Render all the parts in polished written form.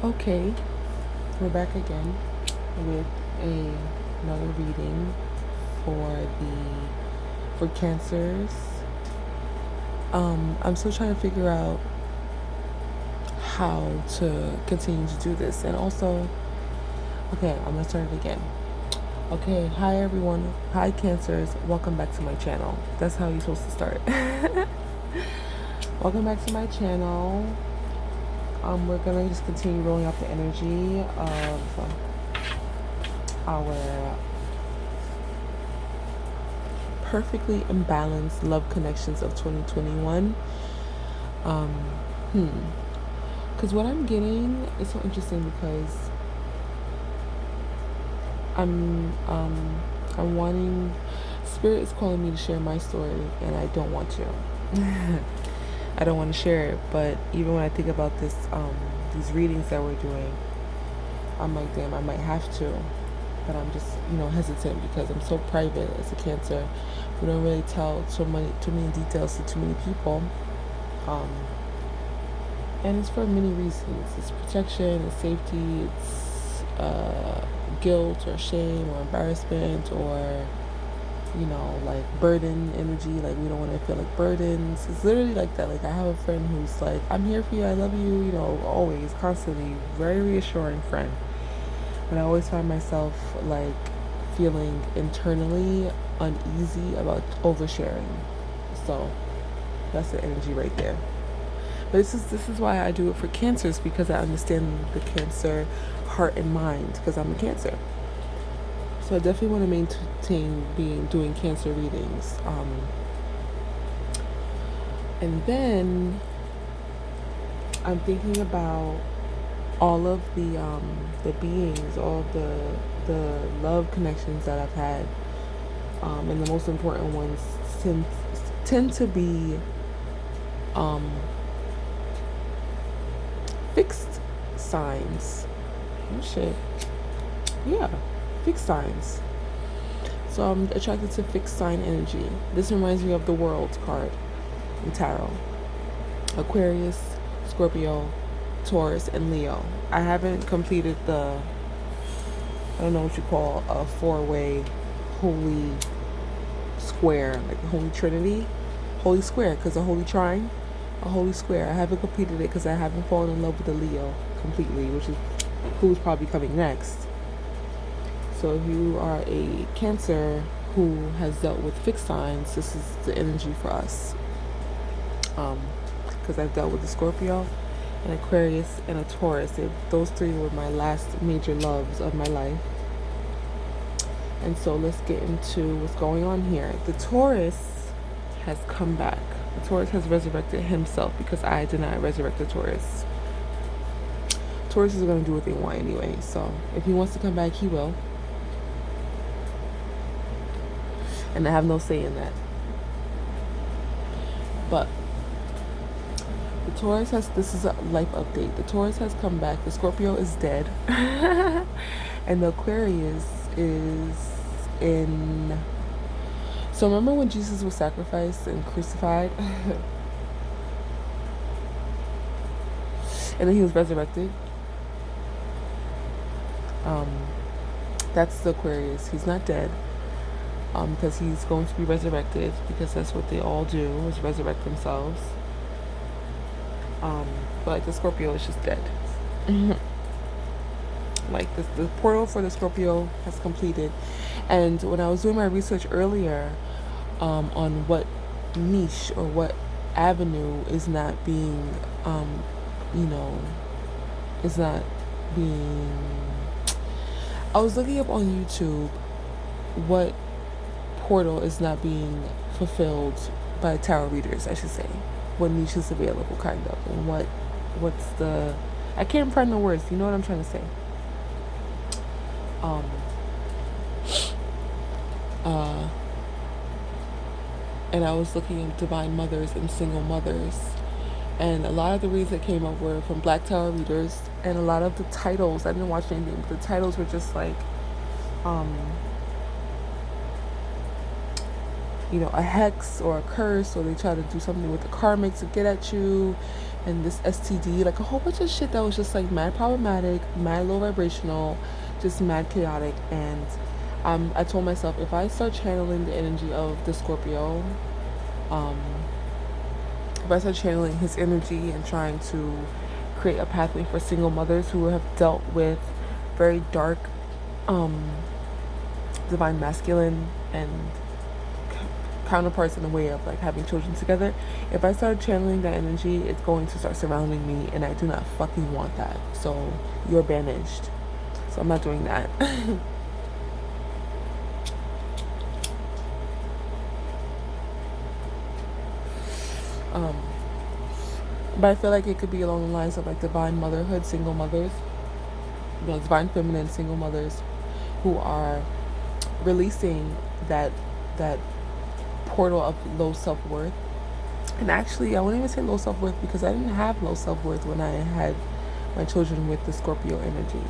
Okay, we're back again with another reading for cancers. I'm still trying to figure out how to continue to do this, and also, okay, I'm gonna start it again. Okay, hi everyone, hi cancers, welcome back to my channel. That's how you're supposed to start. Welcome back to my channel. We're gonna just continue rolling out the energy of our perfectly imbalanced love connections of 2021. Because what I'm getting is so interesting because I'm wanting, Spirit is calling me to share my story, and I don't want to. I don't want to share it, but even when I think about this, these readings that we're doing, I'm like, damn, I might have to, but I'm just, hesitant because I'm so private as a Cancer. We don't really tell too many details to too many people, and it's for many reasons. It's protection, it's safety, it's guilt or shame or embarrassment or like burden energy. Like we don't want to feel like burdens. It's literally like that. Like I have a friend who's like, I'm here for you, I love you, always, constantly, very reassuring friend. But I always find myself like feeling internally uneasy about oversharing. So that's the energy right there. But this is why I do it for cancers, because I understand the Cancer heart and mind, because I'm a Cancer. So I definitely want to maintain doing Cancer readings. And then I'm thinking about all of the beings, all of the love connections that I've had, and the most important ones tend to be fixed signs. Oh shit. Yeah, fixed signs. So I'm attracted to fixed sign energy. This reminds me of the World card in tarot. Aquarius, Scorpio, Taurus, and Leo. I haven't completed I don't know what you call a four-way holy square, like a holy trinity. Holy square, because a holy trine, a holy square. I haven't completed it because I haven't fallen in love with the Leo completely, which is who's probably coming next. So if you are a Cancer who has dealt with fixed signs, this is the energy for us. Because I've dealt with a Scorpio, an Aquarius, and a Taurus. Those three were my last major loves of my life. And so let's get into what's going on here. The Taurus has come back. The Taurus has resurrected himself because I did not resurrect the Taurus. Taurus is going to do what they want anyway. So if he wants to come back, he will. And I have no say in that. But the Taurus this is a life update. The Taurus has come back. The Scorpio is dead. And the Aquarius is in. So remember when Jesus was sacrificed and crucified? And then he was resurrected? That's the Aquarius. He's not dead. Because he's going to be resurrected, because that's what they all do, is resurrect themselves. But like the Scorpio is just dead. Like the portal for the Scorpio has completed. And when I was doing my research earlier on what niche or what avenue is not being, is not being, I was looking up on YouTube what portal is not being fulfilled by tarot readers, I should say. What niche is available, kind of, and what's the, I can't find the words, you know what I'm trying to say. And I was looking at divine mothers and single mothers, and a lot of the reads that came up were from Black tarot readers, and a lot of the titles, I didn't watch anything, but the titles were just like a hex or a curse, or they try to do something with the karmic to get at you, and this STD, like a whole bunch of shit that was just like mad problematic, mad low vibrational, just mad chaotic. And I told myself, if I start channeling the energy of the Scorpio, um, if I start channeling his energy and trying to create a pathway for single mothers who have dealt with very dark, divine masculine and counterparts in the way of like having children together, if I start channeling that energy, it's going to start surrounding me, and I do not fucking want that. So you're banished. So I'm not doing that. But I feel like it could be along the lines of like divine motherhood, single mothers, divine feminine single mothers who are releasing that portal of low self-worth. And actually, I wouldn't even say low self-worth, because I didn't have low self-worth when I had my children with the Scorpio energy.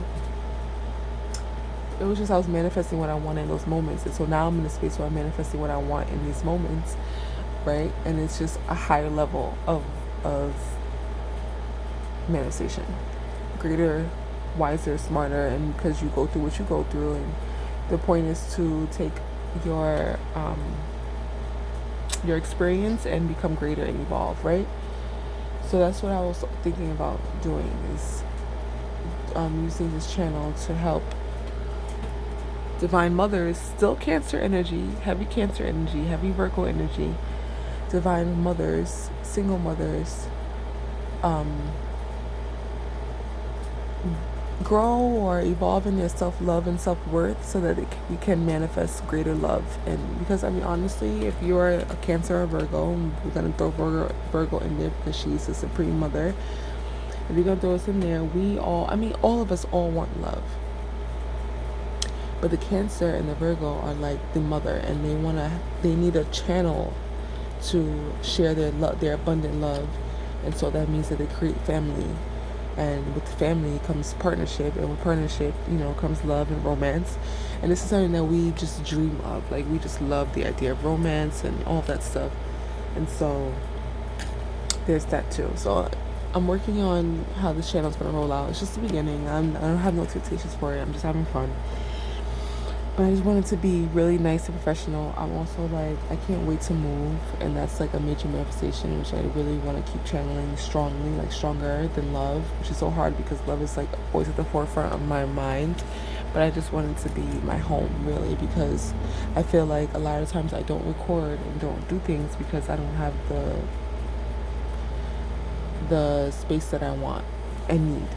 It was just I was manifesting what I wanted in those moments. And so now I'm in a space where I'm manifesting what I want in these moments, right? And it's just a higher level of manifestation. Greater, wiser, smarter, and because you go through what you go through. And the point is to take your experience and become greater and evolve, right? So that's what I was thinking about doing, is using this channel to help divine mothers, still Cancer energy, heavy Cancer energy, heavy Virgo energy, divine mothers, single mothers, grow or evolve in their self-love and self-worth, so that we can manifest greater love. And because, I mean, honestly, if you're a Cancer or Virgo, we're going to throw Virgo in there because she's the supreme mother. If you're going to throw us in there, all of us all want love. But the Cancer and the Virgo are like the mother, and they need a channel to share their abundant love. And so that means that they create family. And with family comes partnership, and with partnership, comes love and romance. And this is something that we just dream of. Like, we just love the idea of romance and all of that stuff. And so there's that too. So I'm working on how this channel is going to roll out. It's just the beginning. I don't have no expectations for it. I'm just having fun. But I just want it to be really nice and professional. I'm also like, I can't wait to move. And that's like a major manifestation, which I really want to keep channeling strongly, like stronger than love, which is so hard because love is like always at the forefront of my mind. But I just want it to be my home, really, because I feel like a lot of times I don't record and don't do things because I don't have the space that I want and need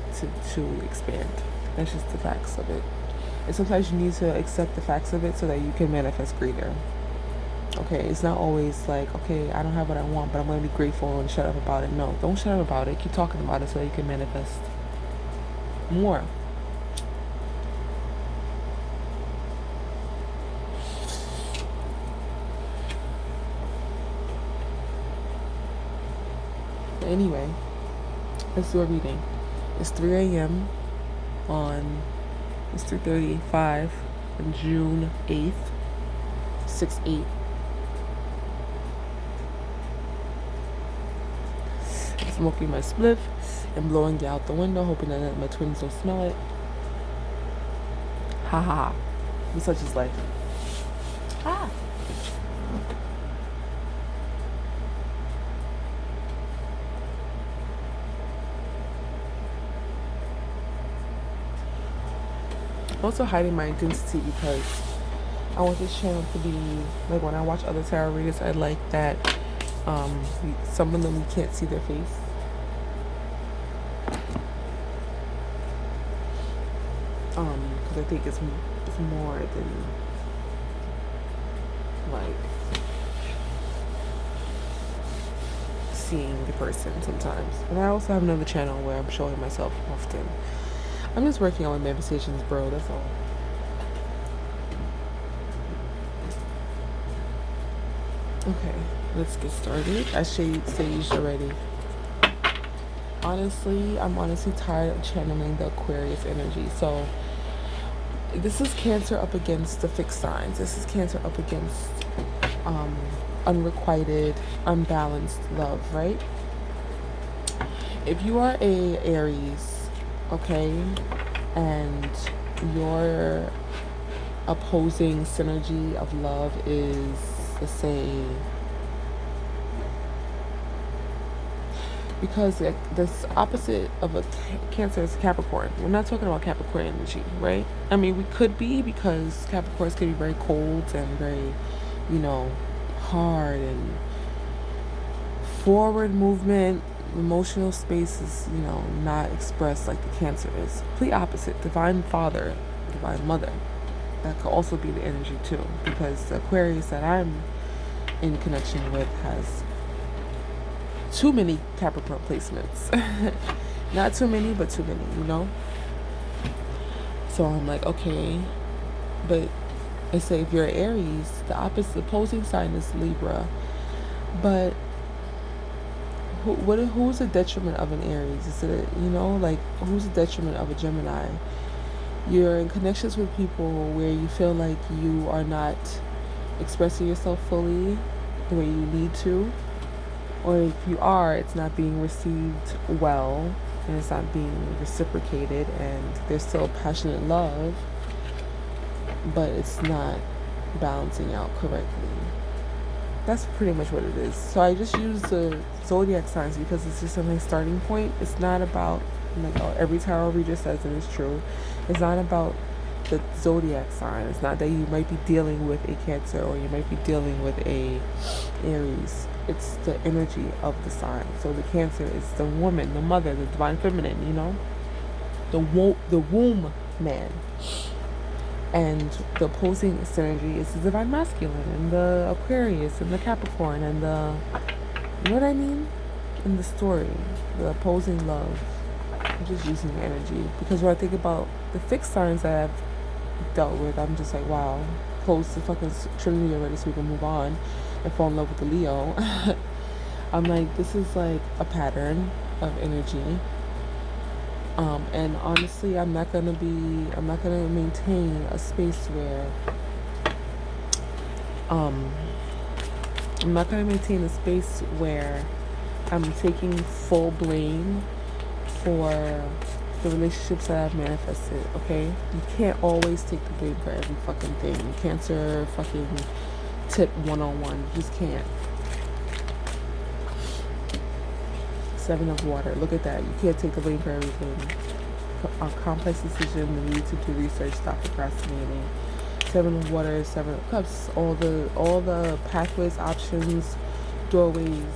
to expand. That's just the facts of it. And sometimes you need to accept the facts of it so that you can manifest greater. Okay, it's not always like, okay, I don't have what I want, but I'm going to be grateful and shut up about it. No, don't shut up about it. Keep talking about it so that you can manifest more. But anyway, let's do a reading. It's 3 a.m. It's 3:35 on June 8th, 6/8. I'm smoking my spliff and blowing it out the window, hoping that my twins don't smell it. Ha ha ha. Such is life. Ah. I'm also hiding my identity because I want this channel to be like, when I watch other tarot readers, I like that some of them we can't see their face. Because I think it's more than like seeing the person sometimes. And I also have another channel where I'm showing myself often. I'm just working on my manifestations, bro. That's all. Okay, let's get started. I saged already. Honestly, I'm honestly tired of channeling the Aquarius energy. So this is Cancer up against the fixed signs. This is Cancer up against unrequited, unbalanced love, right? If you are a Aries, okay, and your opposing synergy of love is, let's say, because this opposite of a Cancer is Capricorn. We're not talking about Capricorn energy, right? I mean, we could be, because Capricorns can be very cold and very, hard and forward movement. Emotional space is, not expressed like the Cancer is. Complete opposite. Divine Father, Divine Mother. That could also be the energy too, because the Aquarius that I'm in connection with has too many Capricorn placements. Not too many, but too many. So I'm like, okay, but I say if you're Aries, the opposite opposing sign is Libra. But who's the detriment of an Aries? Is it, like, who's the detriment of a Gemini? You're in connections with people where you feel like you are not expressing yourself fully the way you need to. Or if you are, it's not being received well, and it's not being reciprocated, and there's still passionate love, but it's not balancing out correctly. That's pretty much what it is. So I just use the zodiac signs because it's just a nice starting point. It's not about, like, every tarot reader says, and it's true, it's not about the zodiac sign. It's not that you might be dealing with a Cancer or you might be dealing with a Aries. It's the energy of the sign. So the Cancer is the woman, the mother, the divine feminine, the womb man. And the opposing synergy is the divine masculine, and the Aquarius, and the Capricorn, and the, you know what I mean? In the story, the opposing love. I'm just using the energy, because when I think about the fixed signs that I've dealt with, I'm just like, wow, close the fucking Trinity already so we can move on and fall in love with the Leo. I'm like, this is like a pattern of energy. And honestly, I'm not gonna maintain a space where, I'm not gonna maintain a space where I'm taking full blame for the relationships that I've manifested, okay? You can't always take the blame for every fucking thing. Cancer fucking tip 101. You just can't. 7 of water. Look at that. You can't take the blame for everything. A complex decision, the need to do research, stop procrastinating. 7 of water, 7 of cups. All the pathways, options, doorways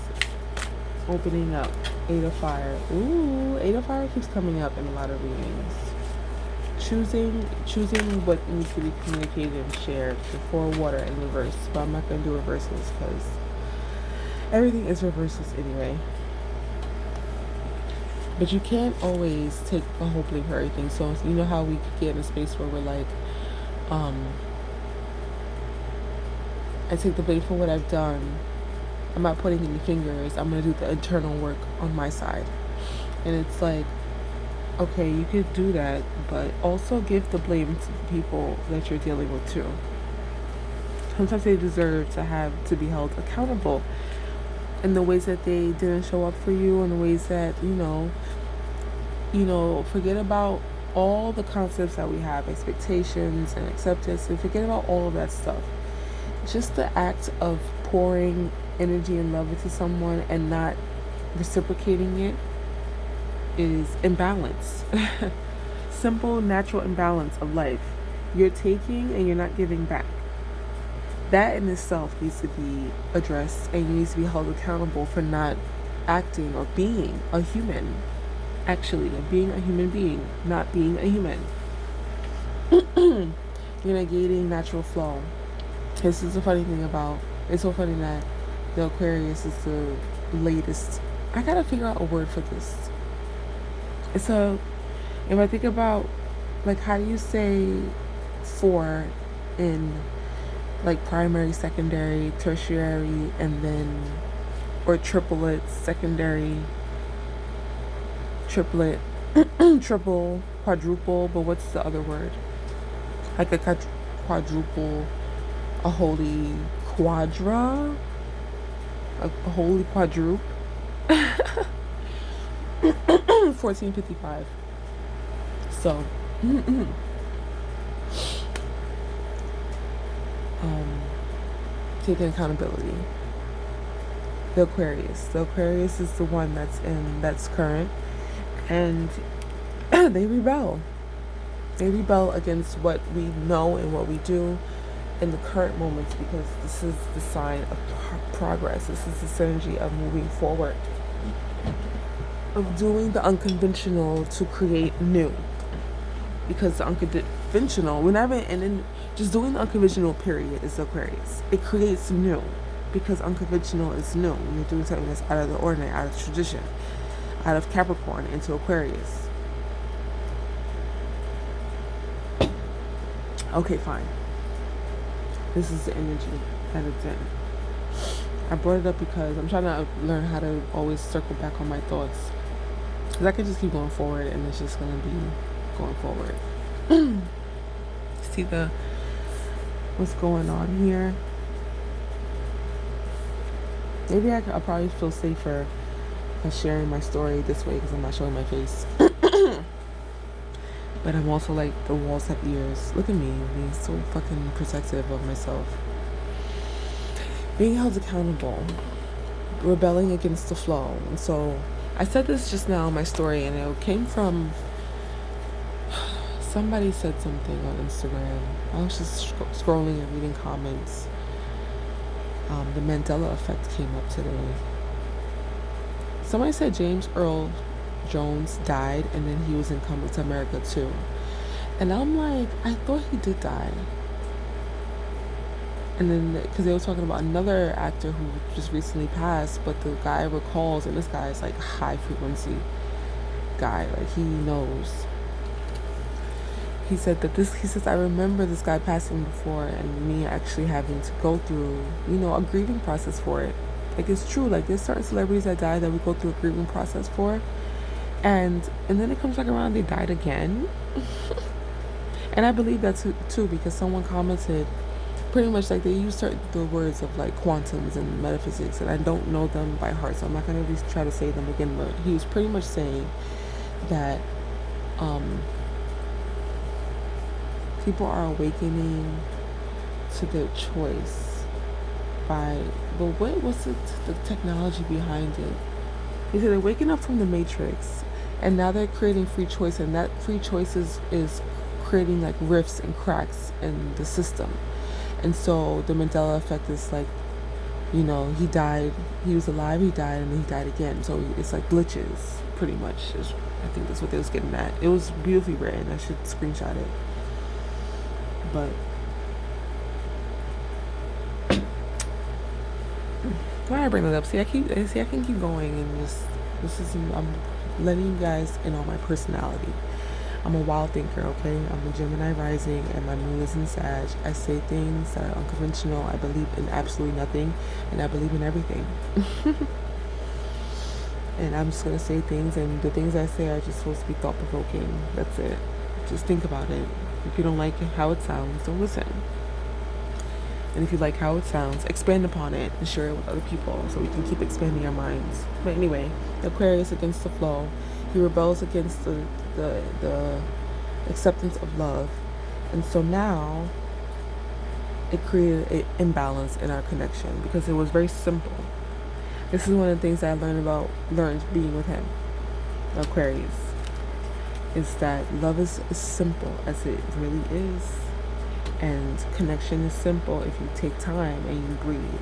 opening up. 8 of fire. Ooh, 8 of fire keeps coming up in a lot of readings. Choosing what needs to be communicated and shared. The 4 of water in reverse. But I'm not going to do reversals because everything is reversals anyway. But you can't always take a whole blame for everything. So you know how we could get in a space where we're like, I take the blame for what I've done. I'm not pointing any fingers. I'm going to do the internal work on my side. And it's like, okay, you could do that, but also give the blame to the people that you're dealing with too. Sometimes they deserve to be held accountable in the ways that they didn't show up for you, in the ways that, forget about all the concepts that we have, expectations and acceptance, and forget about all of that stuff. Just the act of pouring energy and love into someone and not reciprocating it is imbalance. Simple, natural imbalance of life. You're taking and you're not giving back. That in itself needs to be addressed, and you need to be held accountable for not acting or being a human. Actually, being a human being, not being a human. You're negating natural flow. This is the funny thing about, it's so funny that the Aquarius is the latest. I gotta figure out a word for this. If I think about, like, how do you say 4 in, like, primary, secondary, tertiary, and then, or triplets, secondary, triplet, triple, quadruple, but what's the other word? Like a quadruple, a holy quadra, a holy quadruple. 1455. So, taking accountability. The Aquarius. The Aquarius is the one that's current, and they rebel. They rebel against what we know and what we do in the current moments, because this is the sign of progress. This is the synergy of moving forward, of doing the unconventional to create new. Because the unconventional, and then just doing the unconventional period is Aquarius. It creates new, because unconventional is new. You're doing something that's out of the ordinary, out of tradition, out of Capricorn into Aquarius. Okay, fine. This is the energy that it's in. I brought it up because I'm trying to learn how to always circle back on my thoughts. Because I could just keep going forward, and it's just going to be going forward. See what's going on here? Maybe I'll probably feel safer sharing my story this way, because I'm not showing my face. But I'm also like, the walls have ears. Look at me, being so fucking protective of myself. Being held accountable. Rebelling against the flow. And so, I said this just now in my story, and it came from... Somebody said something on Instagram. I was just scrolling and reading comments. The Mandela effect came up today. Somebody said James Earl Jones died, and then he was in Coming to America too. And I'm like, I thought he did die. And then, because they were talking about another actor who just recently passed, but the guy recalls, and this guy is like high frequency guy, like he knows. He said I remember this guy passing before, and me actually having to go through, a grieving process for it. Like, it's true, like there's certain celebrities that die that we go through a grieving process for. And then it comes back around, they died again. And I believe that too, because someone commented, pretty much like they use the words of like quantums and metaphysics, and I don't know them by heart, so I'm not going to try to say them again, but he was pretty much saying that people are awakening to their choice by, but what's the technology behind it? He said they're waking up from the matrix, and now they're creating free choice, and that free choice is creating like rifts and cracks in the system. And so the Mandela effect is like, he died, he was alive, he died, and then he died again. So it's like glitches, pretty much. I think that's what they was getting at. It was beautifully written. I should screenshot it. But why I bring that up? I can keep going, and I'm letting you guys in on my personality. I'm a wild thinker, okay? I'm a Gemini rising, and my moon is in Sag. I say things that are unconventional. I believe in absolutely nothing, and I believe in everything. And I'm just gonna say things, and the things I say are just supposed to be thought-provoking. That's it. Just think about it. If you don't like how it sounds, don't listen. And if you like how it sounds, expand upon it and share it with other people, so we can keep expanding our minds. But anyway, Aquarius against the flow. He rebels against the acceptance of love. And so now it created an imbalance in our connection, because it was very simple. This is one of the things that I learned being with him, Aquarius, is that love is as simple as it really is. And connection is simple if you take time and you breathe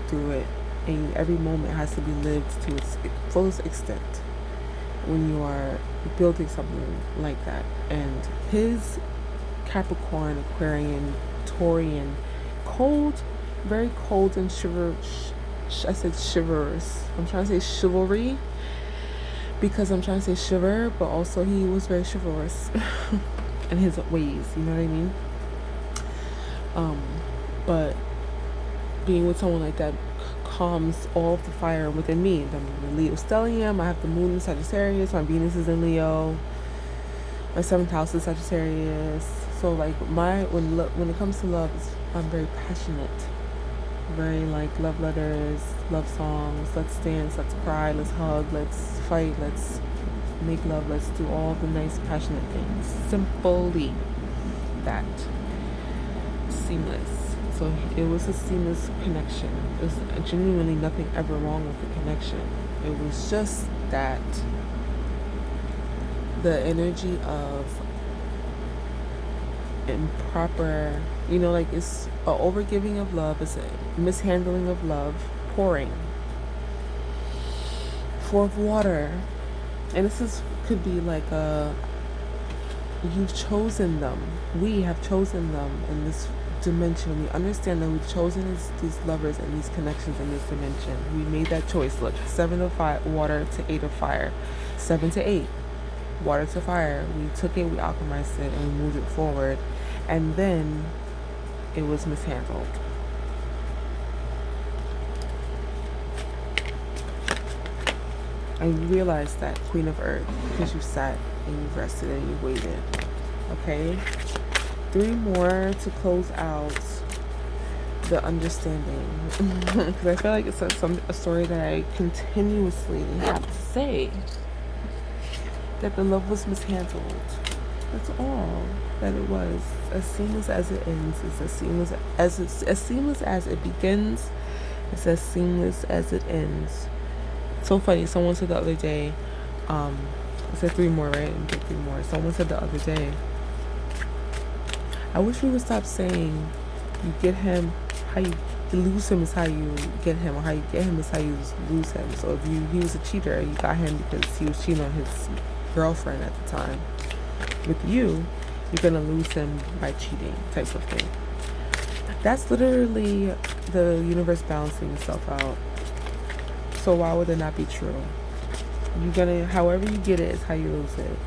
through it. And every moment has to be lived to its fullest extent when you are building something like that. And his Capricorn, Aquarian, Taurian, cold, very cold and chivalrous. I'm trying to say chivalry because I'm trying to say shiver, but also he was very chivalrous in his ways, you know what I mean? But being with someone like that calms all of the fire within me. I'm Leo stellium, I have the moon in Sagittarius, my Venus is in Leo, my 7th house is Sagittarius. So like when it comes to love, I'm very passionate, very like love letters, love songs, let's dance, let's cry, let's hug, let's fight, let's make love, let's do all the nice passionate things. Simply that. Seamless. So it was a seamless connection. It was genuinely nothing ever wrong with the connection. It was just that the energy of improper, like it's a overgiving of love, it's a mishandling of love, pouring of water. And could be like you've chosen them. We have chosen them in this dimension. We understand that we've chosen these lovers and these connections in this dimension. We made that choice. Look, 7 of water to 8 of fire. 7 to 8. Water to fire. We took it, we alchemized it, and we moved it forward. And then it was mishandled. I realized that, Queen of Earth, because you sat and you rested and you waited. Okay? 3 more to close out the understanding. Because I feel like it's a story that I continuously have to say. That the love was mishandled. That's all that it was. As seamless as it ends is as seamless as it begins. It's as seamless as it ends. So funny. Someone said the other day, I said 3 more, right? And 3 more. Someone said the other day, I wish we would stop saying you get him, how you lose him is how you get him, or how you get him is how you lose him. So if he was a cheater, you got him because he was cheating on his girlfriend at the time. With you, you're gonna lose him by cheating, type of thing. That's literally the universe balancing itself out. So why would it not be true? However you get it is how you lose it.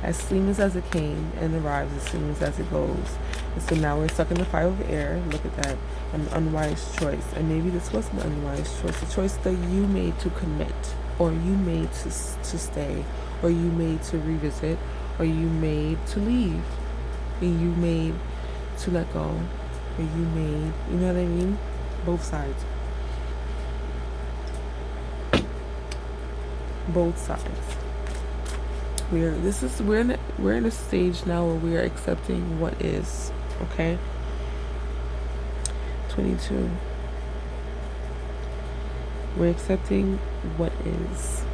As seamless as it came and arrives, as seamless as it goes. And so now we're stuck in the 5 of air. Look at that. An unwise choice. And maybe this was an unwise choice. A choice that you made to commit. Or you made to stay. Or you made to revisit. Or you made to leave. Or you made to let go. Or you made, you know what I mean? Both sides. Both sides. We're in a stage now where we are accepting what is. Okay. 22. We're accepting what is.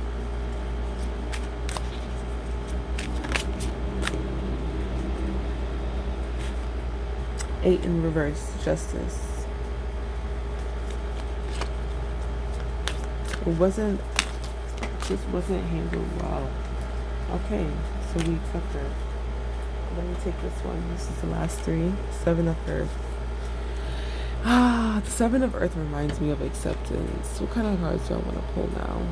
Eight in reverse, justice. Just wasn't handled well. Okay, so we accept it. Let me take this one. This is the last 3. 7 of Earth. The 7 of Earth reminds me of acceptance. What kind of cards do I want to pull now?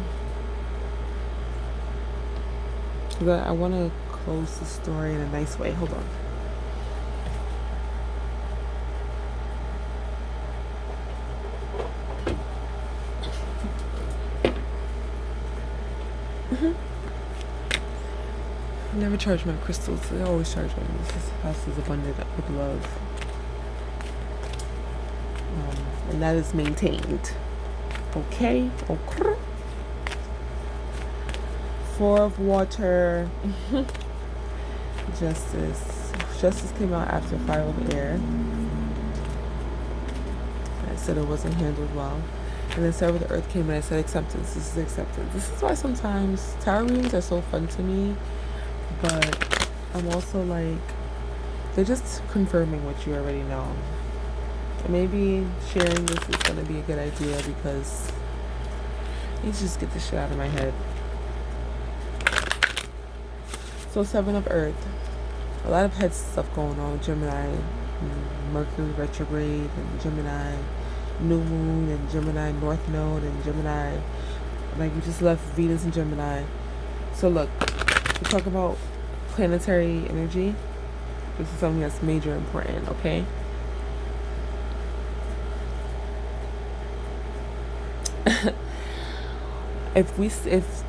Because I want to close the story in a nice way. Hold on. I never charge my crystals. I always charge them. This house is abundant with love. And that is maintained. Okay. 4 of water. Justice. Justice came out after 5 of air. I said it wasn't handled well. And then 7 of the earth came and I said acceptance. This is acceptance. This is why sometimes tarot readings are so fun to me. But I'm also like, they're just confirming what you already know. And maybe sharing this is going to be a good idea because I need to just get this shit out of my head. So 7 of earth. A lot of head stuff going on with Gemini. Mercury retrograde and Gemini. New moon and Gemini. North node and Gemini. Like we just left Venus and Gemini. So look. We talk about planetary energy. This is something that's major important, okay? If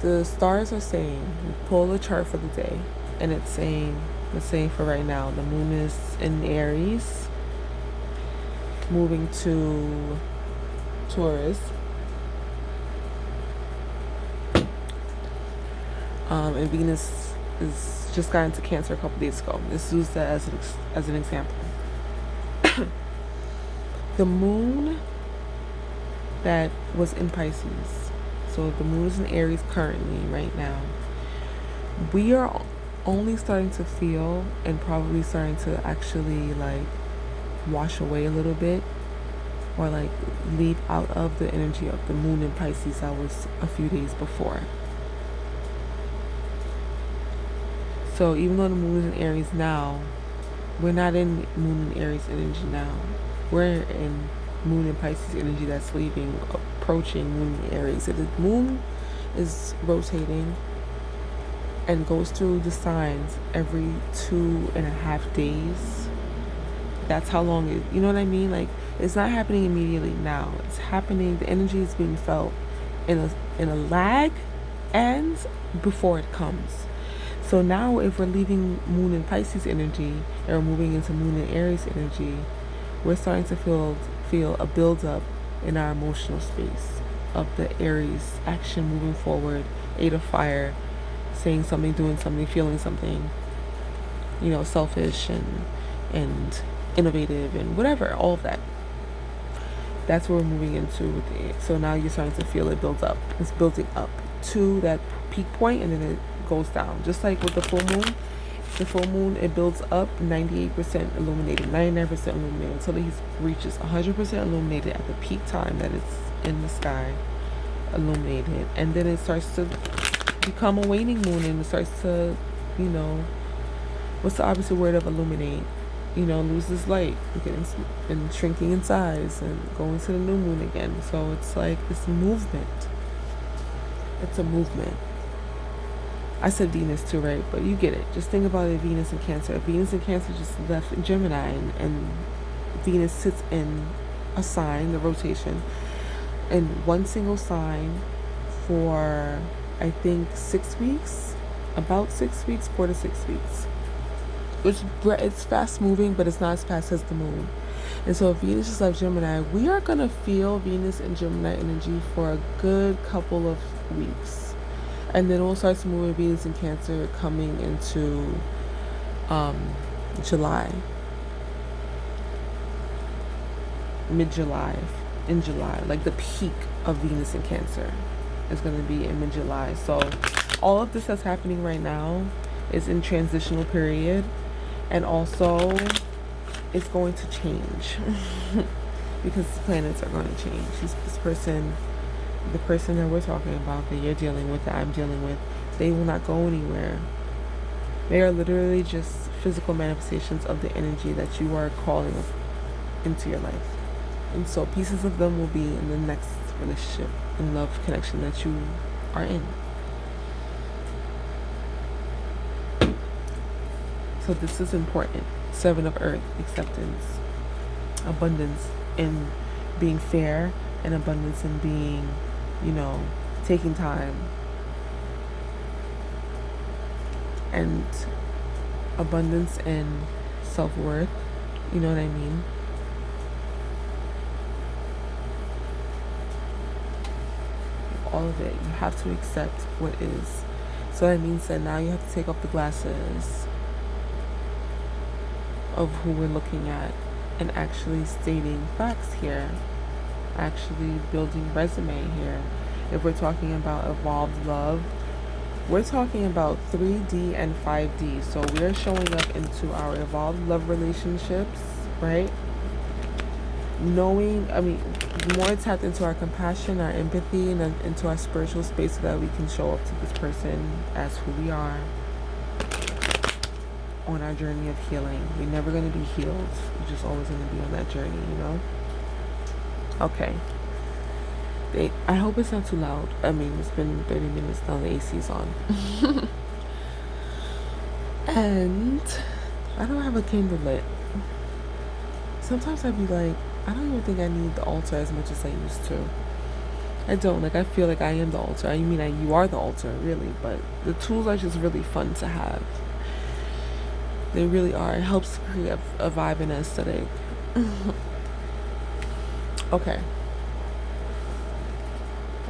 the stars are saying, we pull a chart for the day, and it's saying for right now, the moon is in Aries, moving to Taurus. And Venus is just got into Cancer a couple days ago. Let's use that as an example. The moon that was in Pisces, so the moon is in Aries currently right now. We are only starting to feel and probably starting to actually like wash away a little bit, or like leave out of the energy of the moon in Pisces that was a few days before. So even though the moon is in Aries now, we're not in moon in Aries energy now. We're in moon in Pisces energy that's leaving, approaching moon in Aries. So the moon is rotating and goes through the signs every 2.5 days. That's how long it, you know what I mean? Like, it's not happening immediately now. It's happening, the energy is being felt in a lag and before it comes. So now if we're leaving moon in Pisces energy and we're moving into moon in Aries energy, we're starting to feel a build-up in our emotional space of the Aries action, moving forward, 8 of fire, saying something, doing something, feeling something, selfish and innovative and whatever, all of that. That's what we're moving into with it. So now you're starting to feel it build up. It's building up to that peak point, and then it goes down. Just like with the full moon. The full moon, it builds up 98% illuminated, 99% illuminated, until it reaches 100% illuminated at the peak time that it's in the sky, illuminated. And then it starts to become a waning moon, and it starts to, what's the opposite word of illuminate? Loses light, getting and shrinking in size, and going to the new moon again. So it's like this movement. It's a movement. I said Venus too, right? But you get it. Just think about it, Venus and Cancer. Venus and Cancer just left in Gemini, and Venus sits in a sign, the rotation, in one single sign for, I think, 6 weeks. About 6 weeks, 4 to 6 weeks. It's fast moving, but it's not as fast as the moon. And so if Venus just left Gemini, we are going to feel Venus and Gemini energy for a good couple of weeks. And then we'll start to move with Venus and Cancer coming into July. Mid-July. In July. Like the peak of Venus and Cancer is going to be in mid-July. So all of this that's happening right now is in transitional period. And also, it's going to change. Because the planets are going to change. The person that we're talking about, that you're dealing with, that I'm dealing with, they will not go anywhere. They are literally just physical manifestations of the energy that you are calling into your life. And so pieces of them will be in the next relationship and love connection that you are in. So this is important. 7 of Earth, acceptance, abundance in being fair, and abundance in being, taking time, and abundance in self-worth, you know what I mean? All of it. You have to accept what is. So that means that now you have to take off the glasses of who we're looking at and actually stating facts here, actually building resume here. If we're talking about evolved love, we're talking about 3D and 5D. So we're showing up into our evolved love relationships, right? More tapped into our compassion, our empathy, and into our spiritual space, so that we can show up to this person as who we are on our journey of healing. We're never going to be healed. We're just always going to be on that journey, Okay. I hope it's not too loud. It's been 30 minutes now. The AC's on. And I don't have a candle lit. Sometimes I'd be like, I don't even think I need the altar as much as I used to. I don't. I feel like I am the altar. You are the altar, really. But the tools are just really fun to have. They really are. It helps create a vibe and an aesthetic. Okay.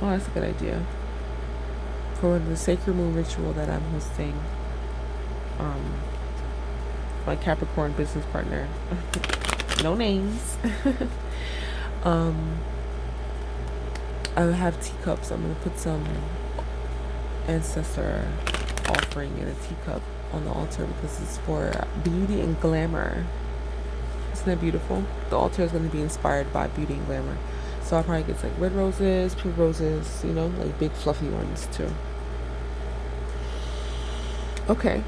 Oh, that's a good idea. for the Sacred Moon ritual that I'm hosting. My Capricorn business partner. No names. I have teacups. I'm gonna put some ancestor offering in a teacup on the altar because it's for beauty and glamour. Isn't that beautiful? The altar is going to be inspired by beauty and glamour. So I'll probably get like red roses, pink roses, like big fluffy ones too. Okay.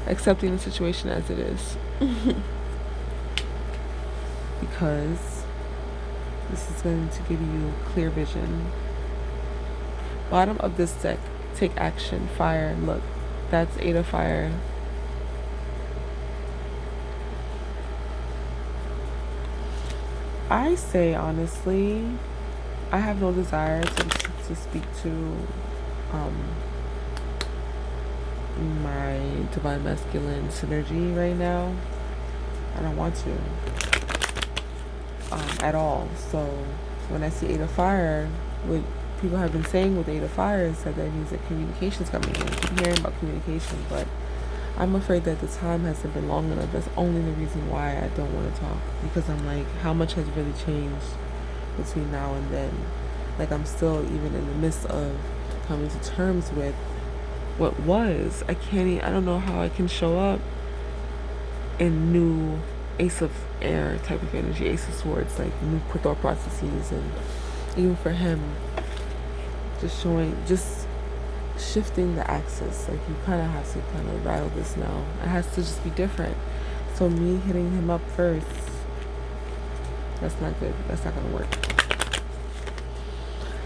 Accepting the situation as it is. Because this is going to give you clear vision. Bottom of this deck, take action, fire. Look, that's 8 of fire. I say honestly, I have no desire to speak to my divine masculine synergy right now. I don't want to at all. So when I see 8 of fire, what people have been saying with 8 of fire is that means that communication's coming in. I keep hearing about communication, but I'm afraid that the time hasn't been long enough. That's only the reason why I don't want to talk, because I'm like, how much has really changed between now and then? Like, I'm still even in the midst of coming to terms with what was. I don't know how I can show up in new Ace of Air type of energy, Ace of Swords, like new thought processes, and even for him, just shifting the axis. Like, you kind of have to kind of rattle this now. It has to just be different. So me hitting him up first, that's not good. That's not gonna work.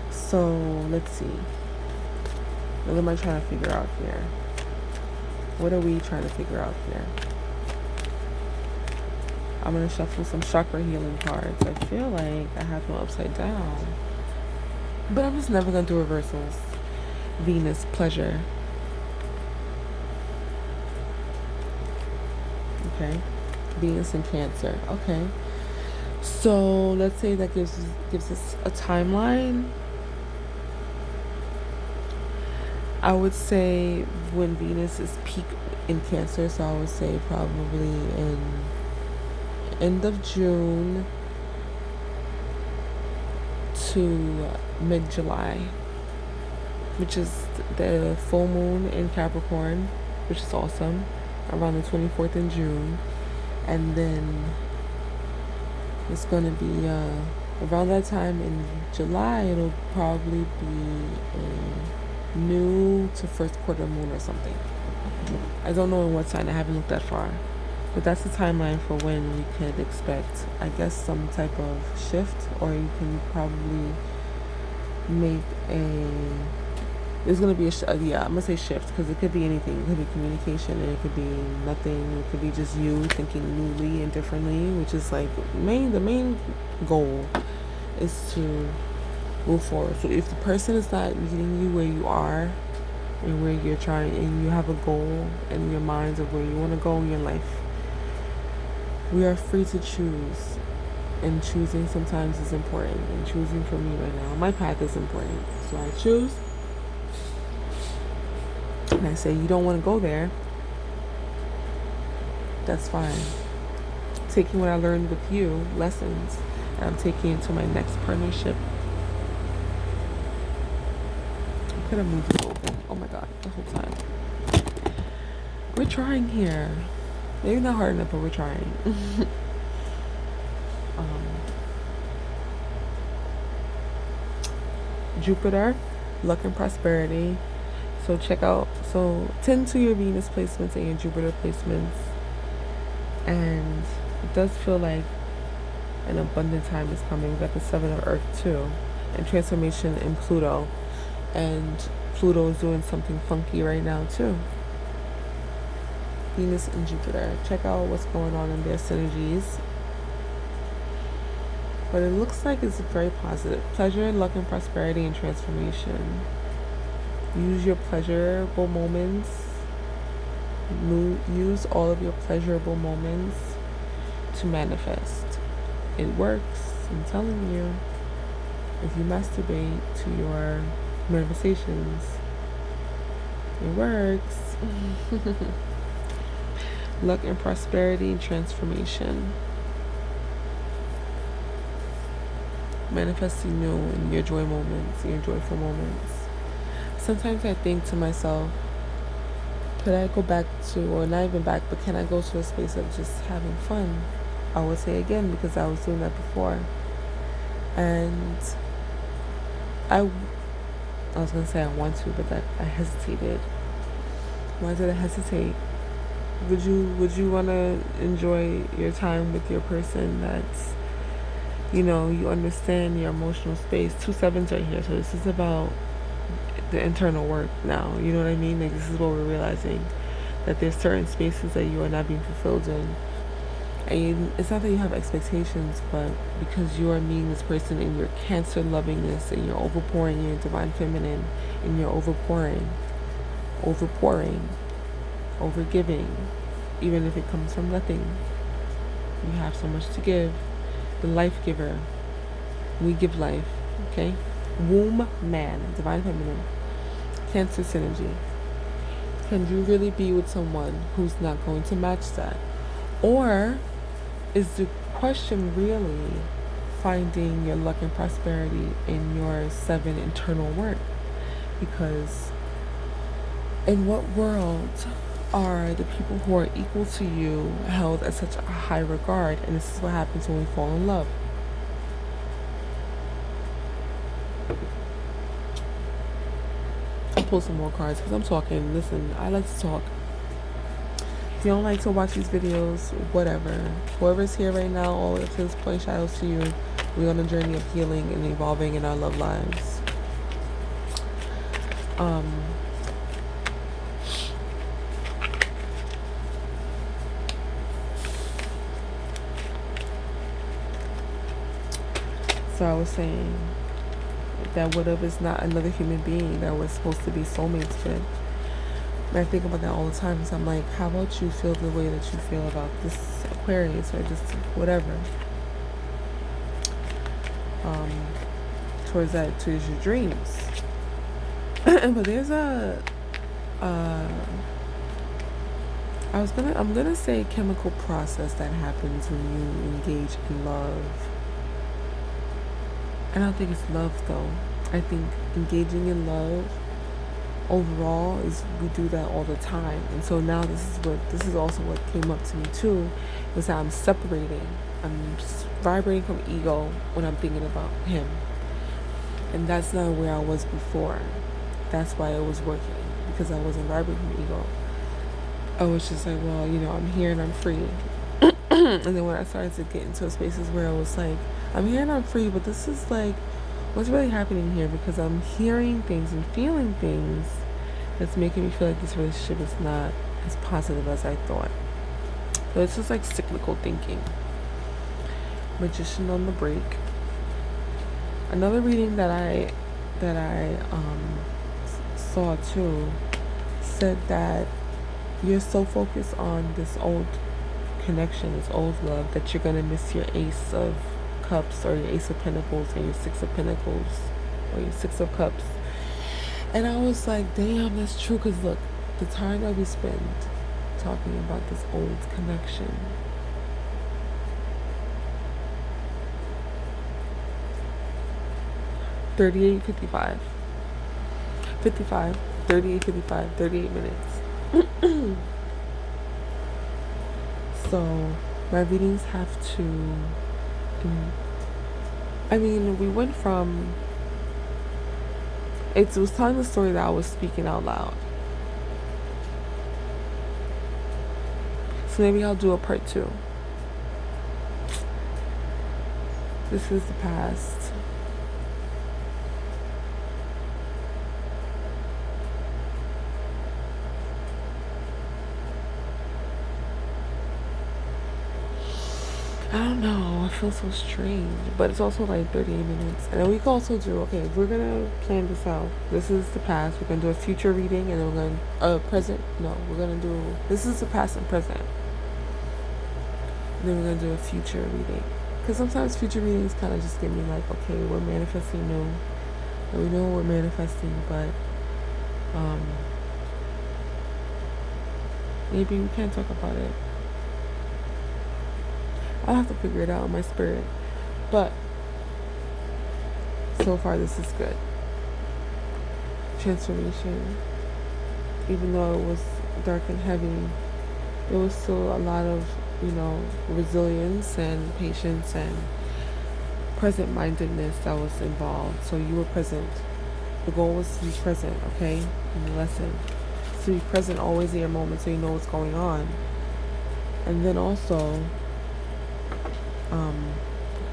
So let's see. What am I trying to figure out here? What are we trying to figure out here? I'm going to shuffle some chakra healing cards. I feel like I have them upside down. But I'm just never going to do reversals. Venus, pleasure. Okay. Venus and Cancer. Okay. So let's say that gives us a timeline. I would say when Venus is peak in Cancer, so I would say probably in end of June to mid-July, which is the full moon in Capricorn, which is awesome, around the 24th in June. And then it's going to be around that time in July, it'll probably be a new to first quarter moon or something. I don't know in what sign. I haven't looked that far. But that's the timeline for when we could expect, I guess, some type of shift, or you can probably make there's going to be I'm going to say shift, because it could be anything. It could be communication, and it could be nothing. It could be just you thinking newly and differently, which is like the main goal is to move forward. So if the person is not meeting you where you are and where you're trying, and you have a goal in your minds of where you want to go in your life, we are free to choose, and choosing sometimes is important. And choosing for me right now, my path is important. So I choose, and I say, you don't want to go there, that's fine. Taking what I learned with you, lessons, and I'm taking it to my next partnership. I could have moved it open. Oh my god, the whole time. We're trying here. Maybe not hard enough, but we're trying. Jupiter, luck and prosperity. So tend to your Venus placements and your Jupiter placements. And it does feel like an abundant time is coming. We got the 7 of Earth too, and transformation in Pluto. And Pluto is doing something funky right now too. Venus and Jupiter. Check out what's going on in their synergies. But it looks like it's very positive. Pleasure, luck, and prosperity, and transformation. Use your pleasurable moments. Use all of your pleasurable moments to manifest. It works, I'm telling you. If you masturbate to your manifestations, it works. Luck and prosperity and transformation. Manifesting new in your joy moments, your joyful moments. Sometimes I think to myself, could I go back to, or not even back, but can I go to a space of just having fun? I would say again, because I was doing that before. And I was going to say I want to, but that I hesitated. Why did I hesitate? Would you want to enjoy your time with your person that's, you understand your emotional space? 2 sevens right here, so this is about the internal work now. You know what I mean? Like, this is what we're realizing, that there's certain spaces that you are not being fulfilled in. And it's not that you have expectations, but because you are meeting this person in your Cancer lovingness, and you're overpouring in your divine feminine, and you're overpouring, overgiving, even if it comes from nothing. You have so much to give. The life giver. We give life, okay? Womb man, divine feminine. Cancer synergy. Can you really be with someone who's not going to match that? Or is the question really finding your luck and prosperity in your 7 internal work? Because in what world are the people who are equal to you held at such a high regard? And this is what happens when we fall in love. I'll pull some more cards because I'm talking. Listen, I like to talk. If you don't like to watch these videos, whatever. Whoever's here right now, all of this point, shout outs to you. We're on a journey of healing and evolving in our love lives. So I was saying that what if it's not another human being that we're supposed to be soulmates with? And I think about that all the time. So I'm like, how about you feel the way that you feel about this Aquarius, or just whatever? Towards your dreams. But there's I'm gonna say chemical process that happens when you engage in love. I don't think it's love though. I think engaging in love overall is, we do that all the time. And so now this is also what came up to me too, was that I'm separating. I'm vibrating from ego when I'm thinking about him. And that's not where I was before. That's why it was working, because I wasn't vibrating from ego. I was just like, well, I'm here and I'm free. And then when I started to get into spaces where I was like, I'm here and I'm free, but this is like, what's really happening here? Because I'm hearing things and feeling things that's making me feel like this relationship is not as positive as I thought. So it's just like cyclical thinking. Magician on the break. Another reading that I saw too said that you're so focused on this old connection, this old love, that you're gonna miss your Ace of Cups, or your Ace of Pentacles, and your Six of Pentacles, or your Six of Cups. And I was like, damn, that's true. Because look, the time that we spend talking about this old connection, $38, 55, 55, 38, 55, 38 minutes. So my readings have to, we went from, it was telling the story that I was speaking out loud. So maybe I'll do a part 2. This is the past. I don't know, I feel so strange, but it's also like 38 minutes. And then we can also do, okay, we're gonna plan this out. This is the past, we're gonna do a future reading, and then we're gonna, we're gonna do, this is the past and present. And then we're gonna do a future reading. Because sometimes future readings kind of just give me like, okay, we're manifesting new, and we know we're manifesting, but maybe we can't talk about it. I'll have to figure it out in my spirit. But so far, this is good. Transformation. Even though it was dark and heavy, there was still a lot of, resilience and patience and present-mindedness that was involved. So you were present. The goal was to be present, okay, in the lesson. So be present always in your moment so you know what's going on. And then also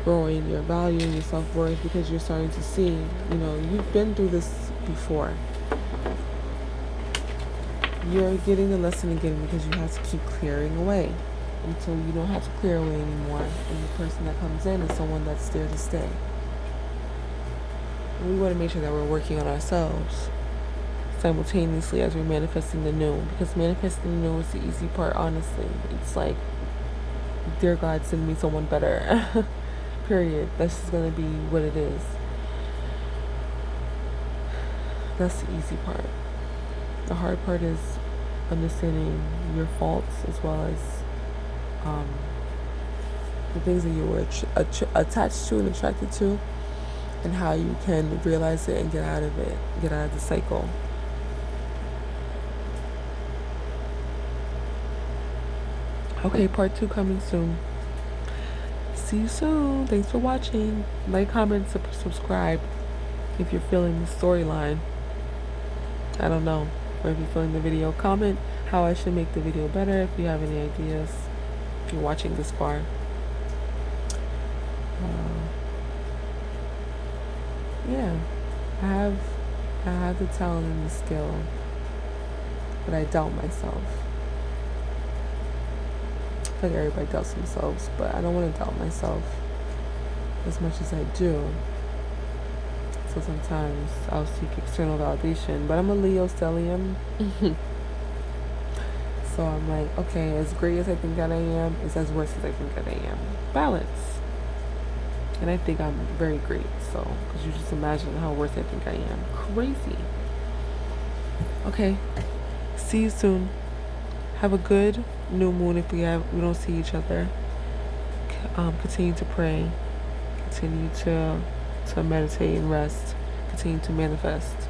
growing your value and your self-worth, because you're starting to see, you've been through this before. You're getting the lesson again because you have to keep clearing away until you don't have to clear away anymore. And the person that comes in is someone that's there to stay. And we want to make sure that we're working on ourselves simultaneously as we're manifesting the new. Because manifesting the new is the easy part, honestly. It's like, dear God, send me someone better. Period. That's just going to be what it is. That's the easy part. The hard part is understanding your faults as well as the things that you were attached to and attracted to, and how you can realize it and get out of it, get out of the cycle. Okay, part 2 coming soon. See you soon. Thanks for watching. Like, comment, subscribe if you're feeling the storyline. I don't know. Or if you're feeling the video, comment how I should make the video better if you have any ideas. If you're watching this far. Yeah. I have the talent and the skill. But I doubt myself. I feel like everybody doubts themselves, but I don't want to doubt myself as much as I do. So sometimes I'll seek external validation, but I'm a Leo stellium. So I'm like, okay, as great as I think that I am is as worse as I think that I am. Balance. And I think I'm very great, so, because you just imagine how worse I think I am. Crazy. Okay, see you soon. Have a good new moon if we don't see each other. Continue to pray. Continue to meditate and rest. Continue to manifest.